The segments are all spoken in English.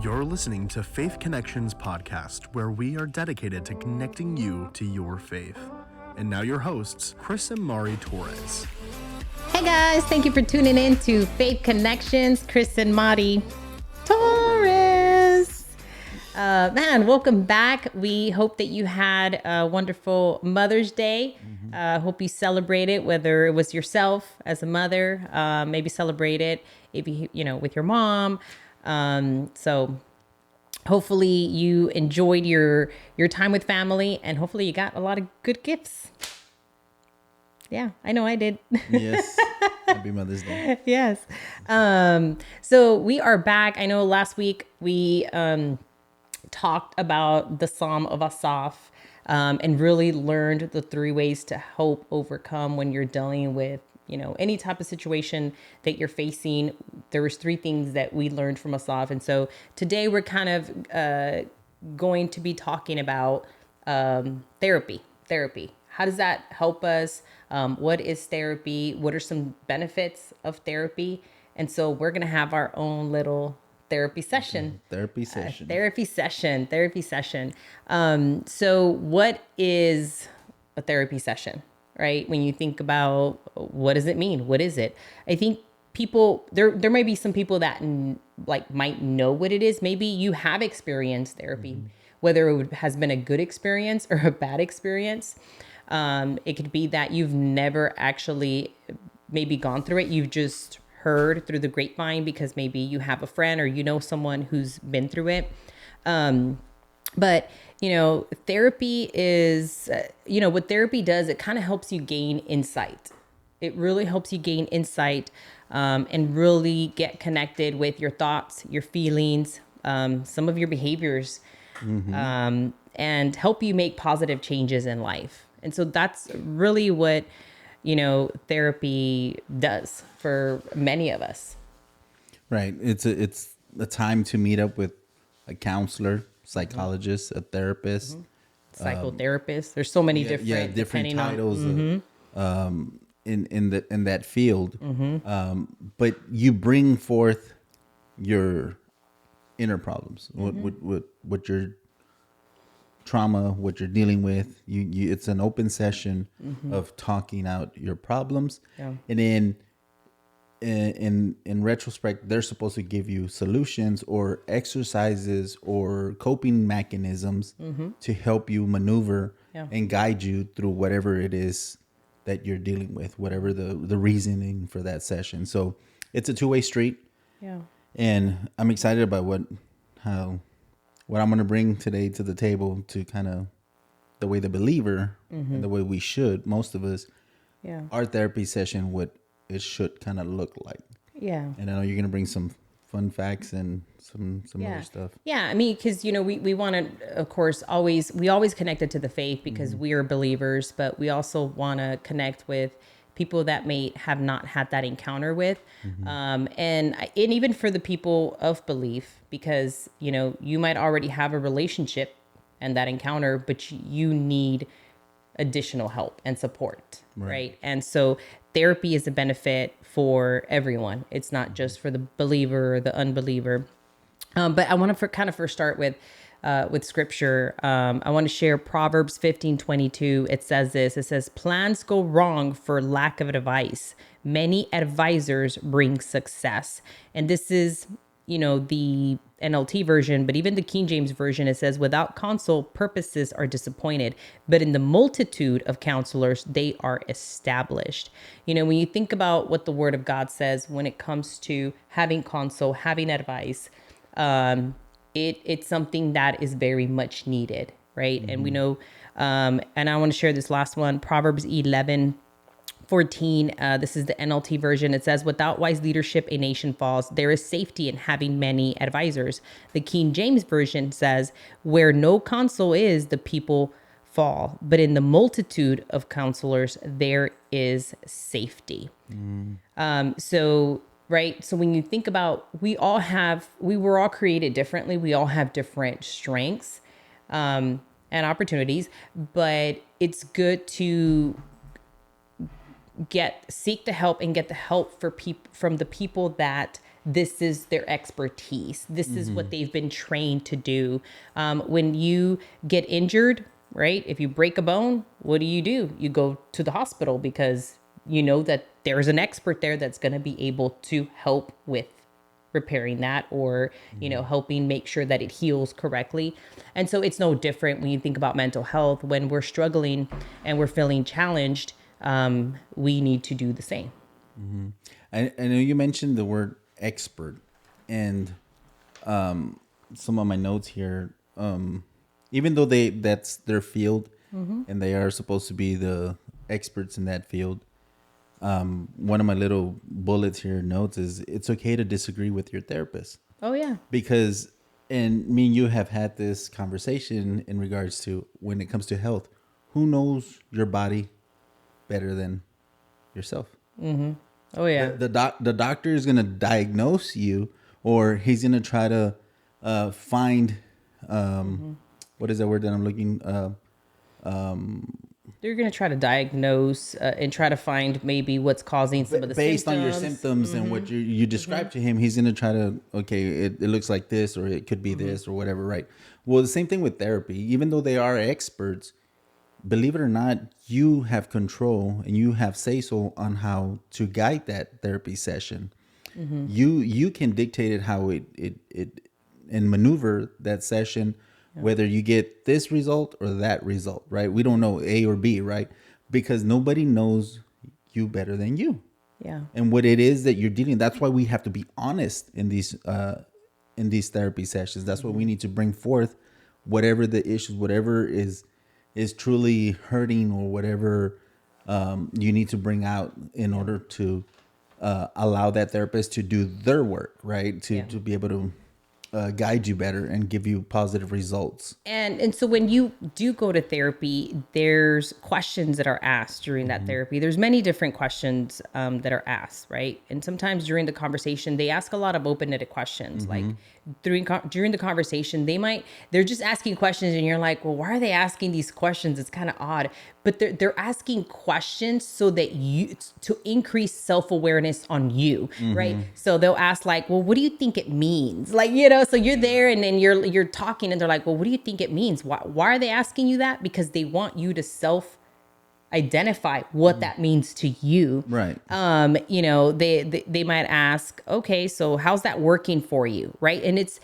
You're listening to Faith Connections podcast, where we are dedicated to connecting you to your faith. And now your hosts, Chris and Mari Torres. Hey guys, thank you for tuning in to Faith Connections. Chris and Mari Torres. Welcome back. We hope that you had a wonderful Mother's Day. Hope you celebrated, whether it was yourself as a mother, maybe celebrate it if you with your mom. So hopefully you enjoyed your time with family, and hopefully you got a lot of good gifts. Yeah, I know I did. Yes. Happy Mother's Day. Yes. So we are back. I know last week we talked about the Psalm of Asaph and really learned the 3 ways to help overcome when you're dealing with any type of situation that you're facing. There was 3 things that we learned from Asaph. And so today we're kind of going to be talking about therapy. How does that help us? What is therapy? What are some benefits of therapy? And so we're going to have our own little therapy session. Therapy session. So what is a therapy session? Right? When you think about what does it mean? What is it? I think people, there may be some people that might know what it is. Maybe you have experienced therapy, whether it has been a good experience or a bad experience. It could be that you've never actually maybe gone through it. You've just heard through the grapevine because maybe you have a friend or someone who's been through it. But therapy is, what therapy does, it kind of helps you gain insight. It really helps you gain insight and really get connected with your thoughts, your feelings, some of your behaviors, and help you make positive changes in life. And so that's really what, therapy does for many of us. Right. It's a time to meet up with a counselor, psychologist, a therapist, Psychotherapist. There's so many different titles in that field. But you bring forth your inner problems, what your trauma, what you're dealing with. You it's an open session of talking out your problems, and then in retrospect, they're supposed to give you solutions or exercises or coping mechanisms to help you maneuver and guide you through whatever it is that you're dealing with, whatever the reasoning for that session. So it's a 2-way street. Yeah. And I'm excited about what I'm going to bring today to the table, to kind of the way the believer and the way we should, most of us, our therapy session, what it should kind of look like. Yeah. And I know you're going to bring some fun facts and some other stuff. Yeah. I mean, because, we want to, of course, we always connect it to the faith because we are believers, but we also want to connect with people that may have not had that encounter with. And even for the people of belief, because, you might already have a relationship and that encounter, but you need additional help and support. Right. And so therapy is a benefit for everyone. It's not just for the believer or the unbeliever. But I want to first start with scripture. I want to share Proverbs 15:22. It says this. It says, "Plans go wrong for lack of advice. Many advisors bring success." And this is, the NLT version, but even the King James version, it says, "Without counsel, purposes are disappointed, but in the multitude of counselors, they are established." When you think about what the Word of God says when it comes to having counsel, having advice, it's something that is very much needed, right? And we know, and I want to share this last one, Proverbs 11:14. This is the NLT version. It says, "Without wise leadership, a nation falls. There is safety in having many advisors." The King James version says, "Where no counsel is, the people fall. But in the multitude of counselors, there is safety." Right. So when you think about, we were all created differently. We all have different strengths and opportunities, but it's good to seek the help and get the help from the people that this is their expertise. This is what they've been trained to do. When you get injured, right? If you break a bone, what do? You go to the hospital because you know that there's an expert there that's going to be able to help with repairing that, or helping make sure that it heals correctly. And so it's no different when you think about mental health. When we're struggling and we're feeling challenged, we need to do the same. I know you mentioned the word expert, and some of my notes here, even though that's their field, and they are supposed to be the experts in that field, one of my little bullets here notes is it's okay to disagree with your therapist. Oh yeah. Because, and me and you have had this conversation in regards to when it comes to health, who knows your body better than yourself? Oh yeah. The doctor is going to diagnose you, or he's going to try to find, what is that word that I'm looking, They're going to try to diagnose and try to find maybe what's causing some of the based symptoms. on your symptoms and what you describe to him. He's going to try to, okay, it looks like this, or it could be this, or whatever, right? Well, the same thing with therapy. Even though they are experts, believe it or not, you have control and you have say-so on how to guide that therapy session. You can dictate it how it and maneuver that session, whether you get this result or that result, right? We don't know A or B, right? Because nobody knows you better than you. Yeah. And what it is that you're dealing. That's why we have to be honest in these therapy sessions. That's why we need to bring forth whatever the issues, whatever is truly hurting, or whatever you need to bring out in order to allow that therapist to do their work, right? To be able to guide you better and give you positive results. And so when you do go to therapy, there's questions that are asked during that therapy. There's many different questions that are asked, right? And sometimes during the conversation, they ask a lot of open-ended questions. Like during the conversation, they're just asking questions, and you're like, well, why are they asking these questions? It's kind of odd. But they're asking questions so that to increase self-awareness on you, right? So they'll ask like, well, what do you think it means? Like, so you're there and then you're talking, and they're like, well, what do you think it means? Why are they asking you that? Because they want you to self-identify what that means to you. Right. They might ask, okay, so how's that working for you? Right. And it's,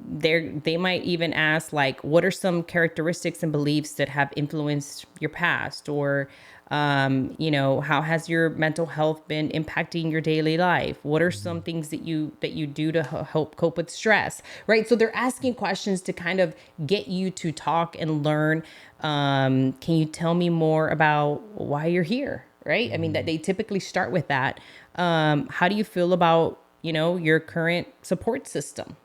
they might even ask like, what are some characteristics and beliefs that have influenced your past? Or, how has your mental health been impacting your daily life? What are some things that you do to help cope with stress? Right. So they're asking questions to kind of get you to talk and learn. Can you tell me more about why you're here? Right. I mean, that they typically start with that. How do you feel about, your current support system?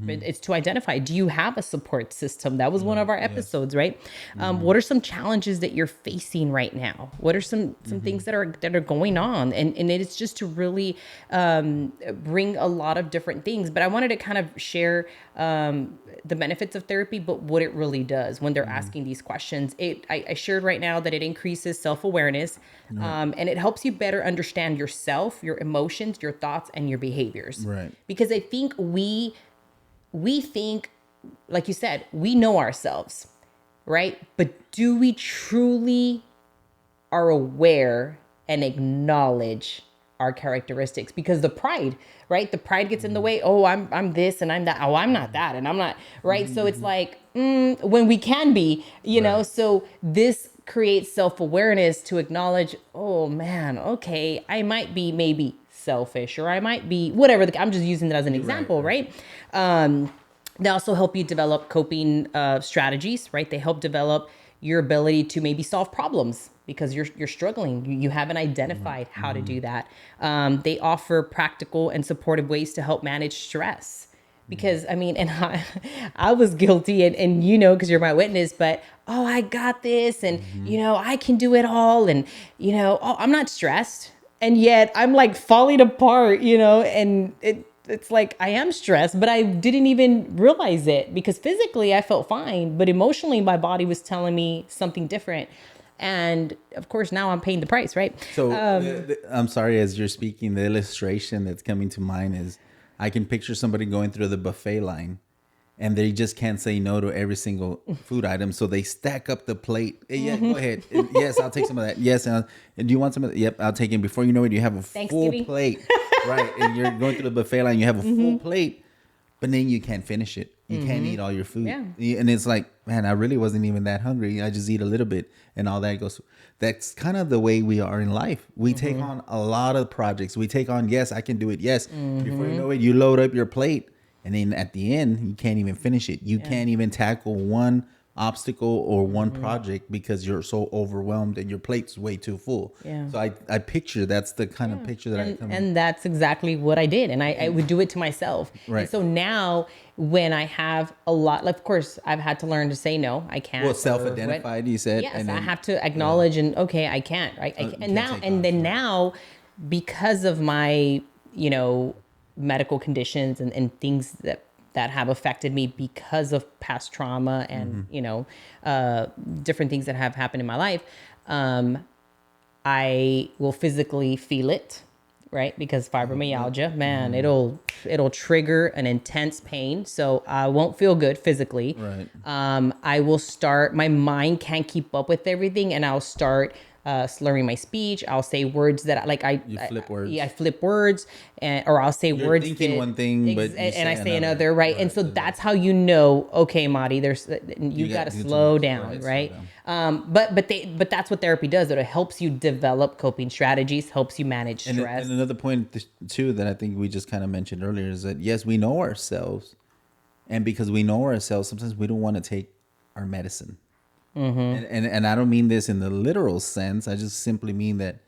It's to identify, do you have a support system? That was one of our episodes, right? What are some challenges that you're facing right now? What are some things that are going on? And it's just to really bring a lot of different things. But I wanted to kind of share the benefits of therapy, but what it really does when they're asking these questions. I shared right now that it increases self-awareness, and it helps you better understand yourself, your emotions, your thoughts, and your behaviors. Right. Because I think we think, like you said, we know ourselves, right? But do we truly are aware and acknowledge our characteristics? Because the pride, right? The pride gets in the way. Oh, I'm this and I'm that. Oh, I'm not that and I'm not, right? So it's like, when we can be, know, so this creates self-awareness to acknowledge, oh man, okay, I might be maybe selfish, or I might be whatever. I'm just using that as an example, right? They also help you develop coping strategies, right? They help develop your ability to maybe solve problems because you're struggling. You haven't identified how to do that. They offer practical and supportive ways to help manage stress. Because I mean, and I was guilty, and because you're my witness, but I got this, and I can do it all, and I'm not stressed. And yet I'm like falling apart, and it's like I am stressed, but I didn't even realize it because physically I felt fine, but emotionally my body was telling me something different. And of course, now I'm paying the price, right? So I'm sorry, as you're speaking, the illustration that's coming to mind is I can picture somebody going through the buffet line and they just can't say no to every single food item. So they stack up the plate. Hey, yeah, go ahead. Yes, I'll take some of that. Yes. And do you want some of that? Yep, I'll take it. Before you know it, you have a full Thanksgiving. plate. Right. And you're going through the buffet line, you have a full plate, but then you can't finish it. You can't eat all your food. Yeah. And it's like, man, I really wasn't even that hungry. I just eat a little bit and all that goes. That's kind of the way we are in life. We take on a lot of projects. We take on, yes, I can do it. Yes. Before you know it, you load up your plate. And then at the end, you can't even finish it. You can't even tackle one obstacle or one project because you're so overwhelmed and your plate's way too full. Yeah. So I picture that's the kind of picture that I come. And that's exactly what I did. And I would do it to myself. Right. And so now when I have a lot, of course, I've had to learn to say no, I can't. Well, self-identified, you said. Yes, and I then, have to acknowledge and okay, I can't. Right. And now, and then now, because of my, medical conditions and things that have affected me because of past trauma and different things that have happened in my life, I will physically feel it, right? Because fibromyalgia, man, it'll trigger an intense pain, so I won't feel good physically. Right. I will start, my mind can't keep up with everything, and I'll start slurring my speech. I'll say words that You flip words. Yeah, I flip words, or I'll say You're words. thinking one thing, but and I say another, right? And so that's how you know. Okay, Mari, you got to slow down, right? But that's what therapy does. It helps you develop coping strategies, helps you manage stress. And another point too that I think we just kind of mentioned earlier is that yes, we know ourselves, and because we know ourselves, sometimes we don't want to take our medicine. And I don't mean this in the literal sense. I just simply mean that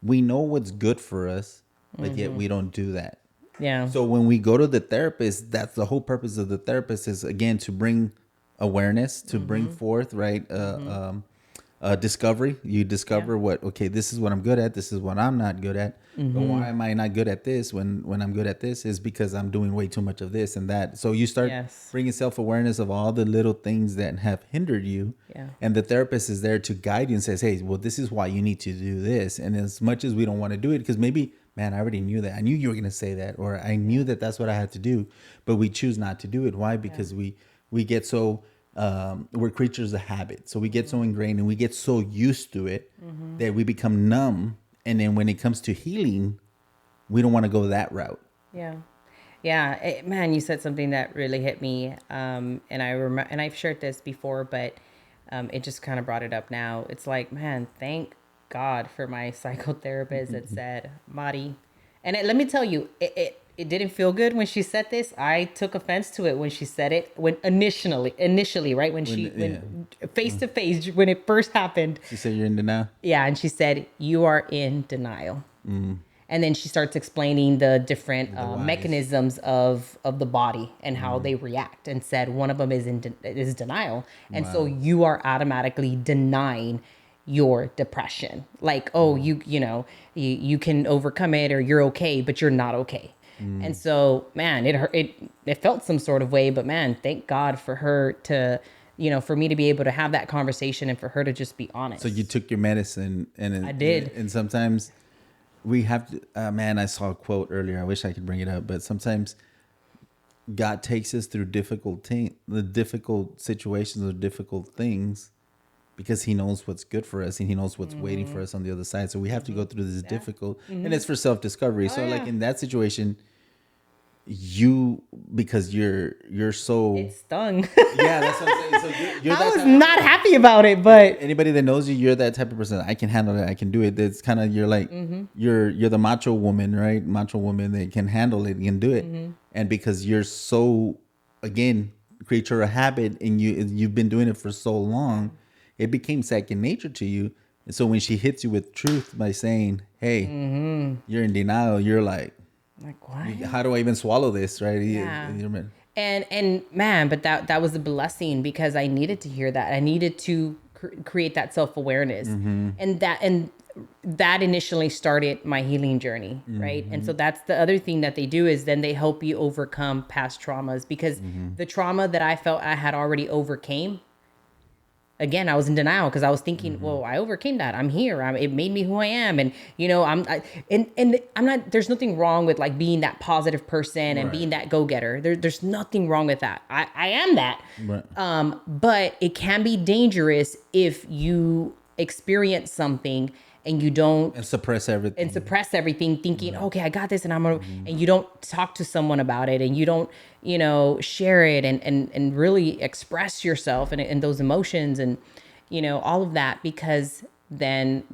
we know what's good for us, but yet we don't do that. Yeah. So when we go to the therapist, that's the whole purpose of the therapist is again to bring awareness, to bring forth discovery. You discover this is what I'm good at. This is what I'm not good at. But why am I not good at this when I'm good at this is because I'm doing way too much of this and that. So you start bringing self-awareness of all the little things that have hindered you. Yeah. And the therapist is there to guide you and says, hey, well, this is why you need to do this. And as much as we don't want to do it, because maybe, man, I already knew that. I knew you were going to say that, or I knew that that's what I had to do, but we choose not to do it. Why? Because we get so... we're creatures of habit. So we get so ingrained and we get so used to it that we become numb. And then when it comes to healing, we don't want to go that route. Yeah. Yeah. Man, you said something that really hit me. And I remember, and I've shared this before, but it just kind of brought it up now. It's like, man, thank God for my psychotherapist that said, Mari. And let me tell you, it didn't feel good when she said this. I took offense to it when she said it when initially, right? When face to face, when it first happened. She said you're in denial. Yeah. And she said, you are in denial. And then she starts explaining the different mechanisms of the body and how they react, and said one of them is denial. And so you are automatically denying your depression. Like, oh, you can overcome it, or you're okay, but you're not okay. And so, man, it felt some sort of way, but man, thank God for her to, for me to be able to have that conversation and for her to just be honest. So you took your medicine and I did. And sometimes we have to, man, I saw a quote earlier. I wish I could bring it up, but sometimes God takes us through the difficult situations or difficult things because he knows what's good for us and he knows what's waiting for us on the other side. So we have to go through this difficult, and it's for self-discovery. Like in that situation, because you're so it stung. Yeah, that's what I'm saying. So you're I was not happy about it, but anybody that knows you're that type of person. I can handle it. I can do it. It's kind of, you're like, you're the macho woman, right? Macho woman that can handle it and do it. And because you're so, again, creature of habit, and you've been doing it for so long, it became second nature to you. And so when she hits you with truth by saying, hey, you're in denial, you're like what? How do I even swallow this, right? Yeah. And man, but that was a blessing, because I needed to hear that. I needed to create that self-awareness, and that initially started my healing journey, right? And so that's the other thing that they do, is then they help you overcome past traumas, because the trauma that I felt I had already overcame, again, I was in denial because I was thinking, well, I overcame that. I'm here. It made me who I am. And, and I'm not, there's nothing wrong with like being that positive person and being that go-getter. There's nothing wrong with that. I am that. Right. But it can be dangerous if you experience something and you don't And suppress everything. thinking, okay, I got this, and I'm gonna, and you don't talk to someone about it, and you don't, share it and really express yourself and those emotions and, all of that, because then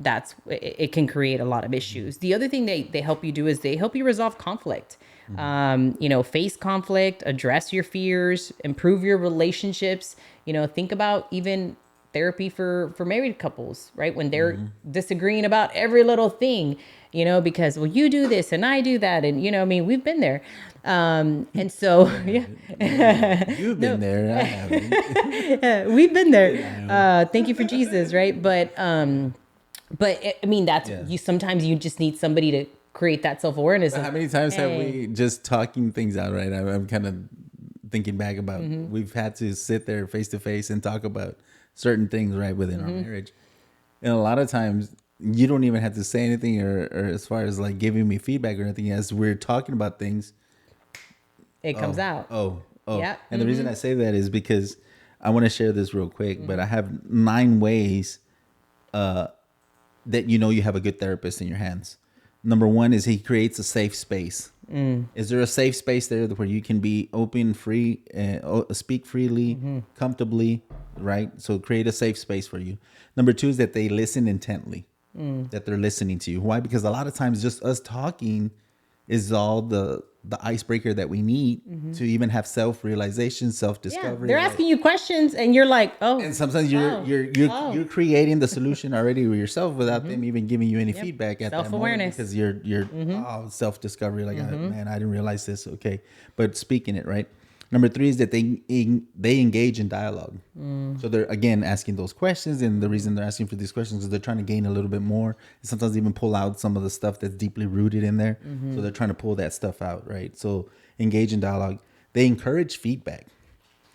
it can create a lot of issues. The other thing they help you do is they help you resolve conflict. Face conflict, address your fears, improve your relationships, think about even therapy for married couples, right? When they're disagreeing about every little thing, because, well, you do this and I do that. And, we've been there. And so, yeah, You've been there. I haven't. we've been there. Thank you for Jesus. Right. But that's, sometimes you just need somebody to create that self-awareness. How many times have we just talking things out, right? I'm kind of thinking back about, we've had to sit there face to face and talk about certain things, right, within our marriage. And a lot of times you don't even have to say anything or as far as like giving me feedback or anything. As we're talking about things, it comes out. Yeah. And the reason I say that is because I want to share this real quick, but I have 9 ways that you have a good therapist in your hands. Number 1 is he creates a safe space. Is there a safe space there where you can be open, free, speak freely, comfortably, right? So create a safe space for you. Number 2 is that they listen intently, that they're listening to you. Why? Because a lot of times just us talking is all the icebreaker that we need to even have self-realization, self-discovery. They're asking you questions and you're like, oh. And sometimes you're creating the solution already with yourself without them even giving you any feedback at that moment, because you're self-discovery, like, man, I didn't realize this. Okay. But speaking it, right? Number 3 is that they engage in dialogue. So they're, again, asking those questions. And the reason they're asking for these questions is they're trying to gain a little bit more. And sometimes even pull out some of the stuff that's deeply rooted in there. So they're trying to pull that stuff out, right? So engage in dialogue. They encourage feedback.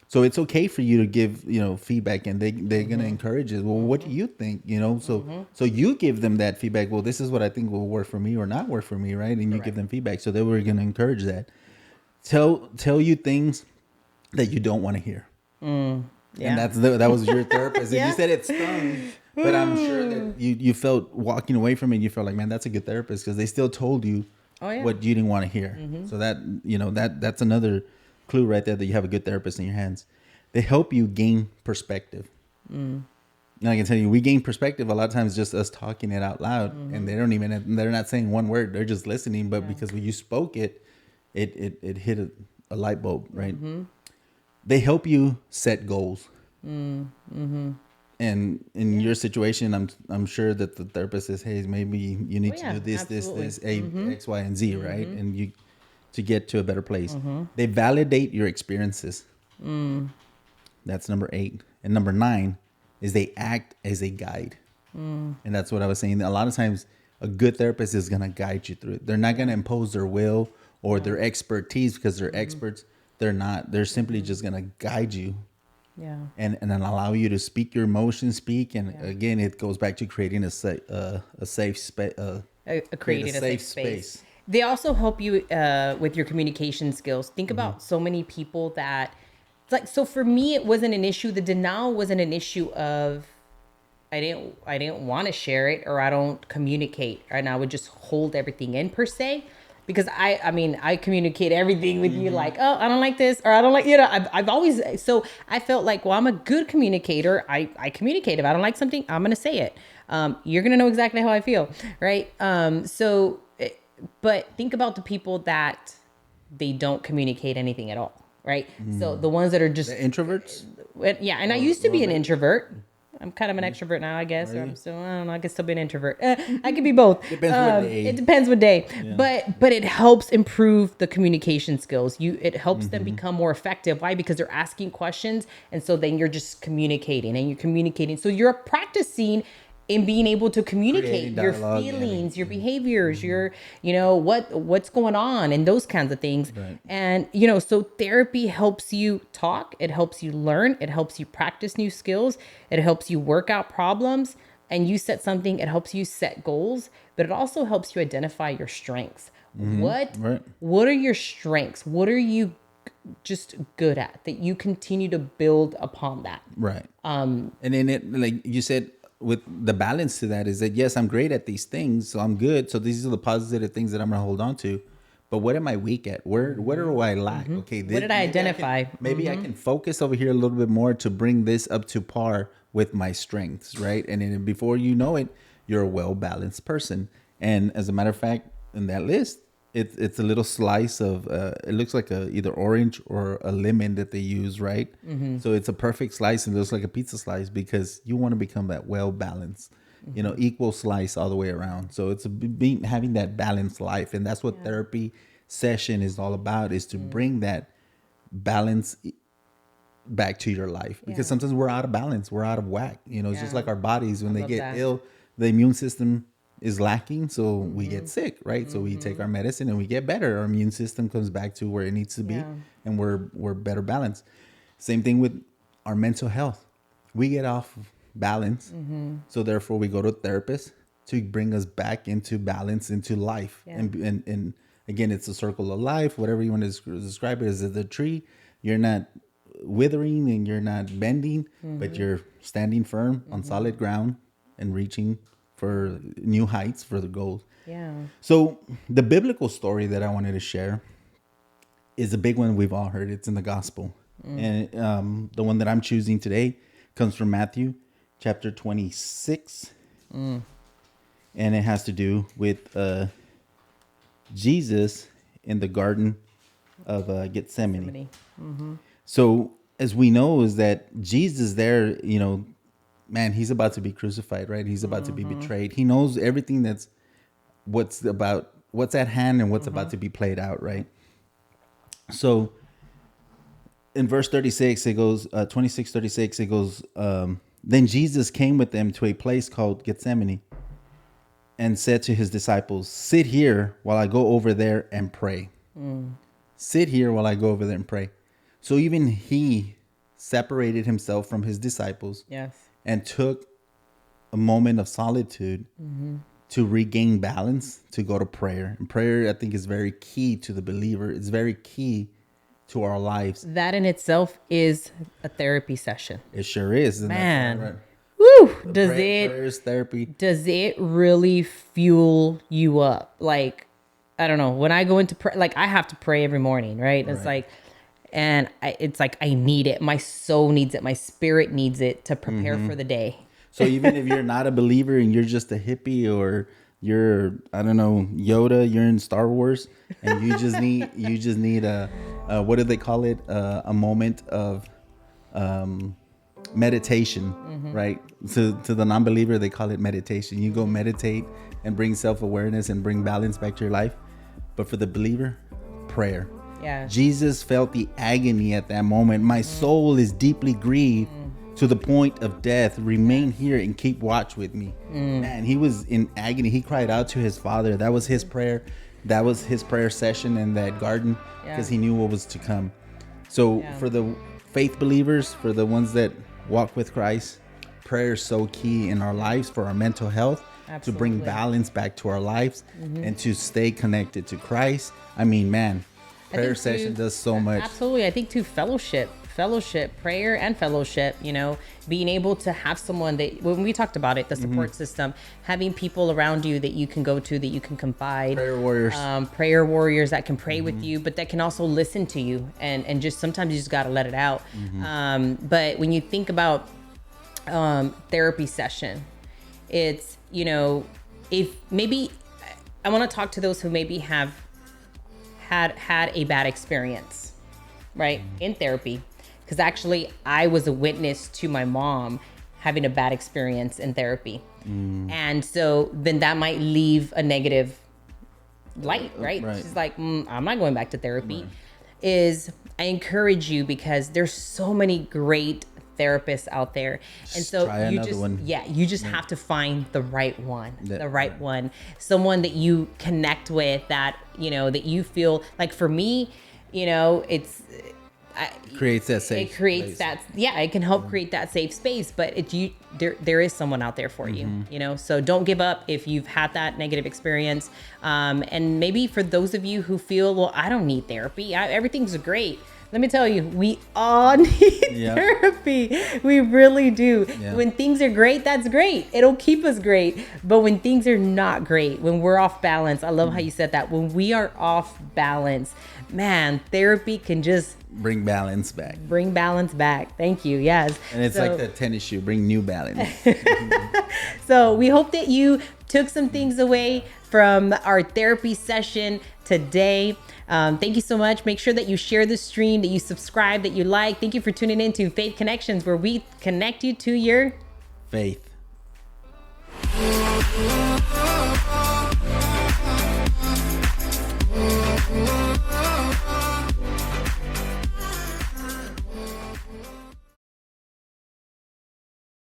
So it's okay for you to give, feedback, and they're going to encourage it. Well, what do you think? So you give them that feedback. Well, this is what I think will work for me or not work for me, right? And you give them feedback. So they were going to encourage that. Tell you things that you don't want to hear. And that was your therapist. And you said it stung, but I'm sure that you felt walking away from it, you felt like, man, that's a good therapist, because they still told you what you didn't want to hear. So that that's another clue right there, that you have a good therapist in your hands. They help you gain perspective. And I can tell you, we gain perspective a lot of times just us talking it out loud, and they're not saying one word, they're just listening. But because when you spoke it hit a light bulb, right? They help you set goals. And in your situation, I'm sure that the therapist says, hey, maybe you need to do this, absolutely. This, X, Y, and Z, right? And you to get to a better place. They validate your experiences. That's number 8. And number 9 is they act as a guide. And that's what I was saying. A lot of times, a good therapist is going to guide you through it. They're not going to impose their will or their expertise, because they're experts. They're not. They're simply just going to guide you. And then allow you to speak your emotions, and again, it goes back to creating a safe space. Creating a safe space. They also help you with your communication skills. Think about so many people that, so for me, it wasn't an issue. The denial wasn't an issue of I didn't want to share it, or I don't communicate, and I would just hold everything in per se. Because I communicate everything with you, like, oh, I don't like this, or I don't like, I've always, so I felt like, well, I'm a good communicator. I communicate. If I don't like something, I'm going to say it. You're going to know exactly how I feel. Right. But think about the people that they don't communicate anything at all. Right. So the ones that are just the introverts. Yeah. And I used to be an introvert. I'm kind of an extrovert now, I guess. Or I'm still, I don't know. I can still be an introvert. I can be both. Depends what day. It depends what day. Yeah. But it helps improve the communication skills. It helps them become more effective. Why? Because they're asking questions, and so then you're just communicating, and you're communicating. So you're practicing in being able to communicate Creating your dialogue, feelings, your behaviors, your, what's going on and those kinds of things. Right. And, so therapy helps you talk, it helps you learn, it helps you practice new skills, it helps you work out problems, and you set something, it helps you set goals, but it also helps you identify your strengths. What are your strengths? What are you just good at that you continue to build upon that? Right. And then it, like you said, with the balance to that is that, yes, I'm great at these things, so I'm good. So these are the positive things that I'm going to hold on to. But what am I weak at? Where do I lack? Okay. What did I identify? Maybe I can focus over here a little bit more to bring this up to par with my strengths, right? And then before you know it, you're a well-balanced person. And as a matter of fact, in that list, it's a little slice of it looks like either orange or a lemon that they use, right? So it's a perfect slice and it looks like a pizza slice because you want to become that well balanced, equal slice all the way around. So it's having that balanced life, and that's what therapy session is all about, is to bring that balance back to your life, because sometimes we're out of balance, we're out of whack. It's just like our bodies when they get ill, the immune system is lacking, so we get sick, right? So we take our medicine and we get better. Our immune system comes back to where it needs to be, and we're better balanced. Same thing with our mental health. We get off balance, so therefore we go to a therapist to bring us back into balance, into life. And again, it's a circle of life, whatever you want to describe it as. The tree, you're not withering and you're not bending, but you're standing firm on solid ground and reaching for new heights, for the goals. Yeah. So the biblical story that I wanted to share is a big one we've all heard. It's in the gospel. And the one that I'm choosing today comes from Matthew chapter 26. And it has to do with Jesus in the Garden of Gethsemane. So as we know, is that Jesus there, man, he's about to be crucified, right? He's about to be betrayed. He knows everything what's at hand and what's about to be played out, right? So in verse 36, it goes, 26:36, it goes, then Jesus came with them to a place called Gethsemane and said to his disciples, sit here while I go over there and pray. Sit here while I go over there and pray. So even he separated himself from his disciples. Yes. And took a moment of solitude to regain balance, to go to prayer. And prayer, I think, is very key to the believer. It's very key to our lives. That in itself is a therapy session. It sure is. Man. Woo! Prayer is therapy. Does it really fuel you up? Like, I don't know. When I go into prayer, like I have to pray every morning, right? It's like, and it's like I need it. My soul needs it. My spirit needs it to prepare for the day. So even if you're not a believer and you're just a hippie, or you're, I don't know, Yoda, you're in Star Wars, and you just need a what do they call it? A moment of meditation, right? To the non-believer, they call it meditation. You go meditate and bring self-awareness and bring balance back to your life. But for the believer, prayer. Yeah. Jesus felt the agony at that moment. My soul is deeply grieved to the point of death. Remain here and keep watch with me. Man, he was in agony. He cried out to his Father. That was his prayer. That was his prayer session in that garden, because he knew what was to come. So for the faith believers, for the ones that walk with Christ, prayer is so key in our lives for our mental health. Absolutely. To bring balance back to our lives and to stay connected to Christ. I mean, man, prayer session does so much. Absolutely. I think too, fellowship, prayer and fellowship, being able to have someone that, when we talked about it, the support system, having people around you that you can go to, that you can confide. Prayer warriors that can pray with you, but that can also listen to you. And just sometimes you just got to let it out. But when you think about therapy session, it's, if maybe I want to talk to those who maybe have had a bad experience, right, in therapy, because actually I was a witness to my mom having a bad experience in therapy, and so then that might leave a negative light, right? She's like, I'm not going back to therapy. I encourage you, because there's so many great therapists out there. And Just so try you another just, one. you just have to find the right one, Right. one, someone that you connect with, that, that you feel like. For me, it's, Creates that safe. it creates place. that, it can help create that safe space, but there is someone out there for you, so don't give up if you've had that negative experience. And maybe for those of you who feel, well, I don't need therapy, everything's great. Let me tell you, we all need therapy. We really do. Yeah. When things are great, that's great. It'll keep us great. But when things are not great, when we're off balance, I love how you said that. When we are off balance, man, therapy can just Bring balance back. bring balance back. Thank you. Yes. And it's like the tennis shoe, bring new balance. So we hope that you took some things away from our therapy session today. Thank you so much. Make sure that you share the stream, that you subscribe, that you like. Thank you for tuning in to Faith Connections, where we connect you to your Faith.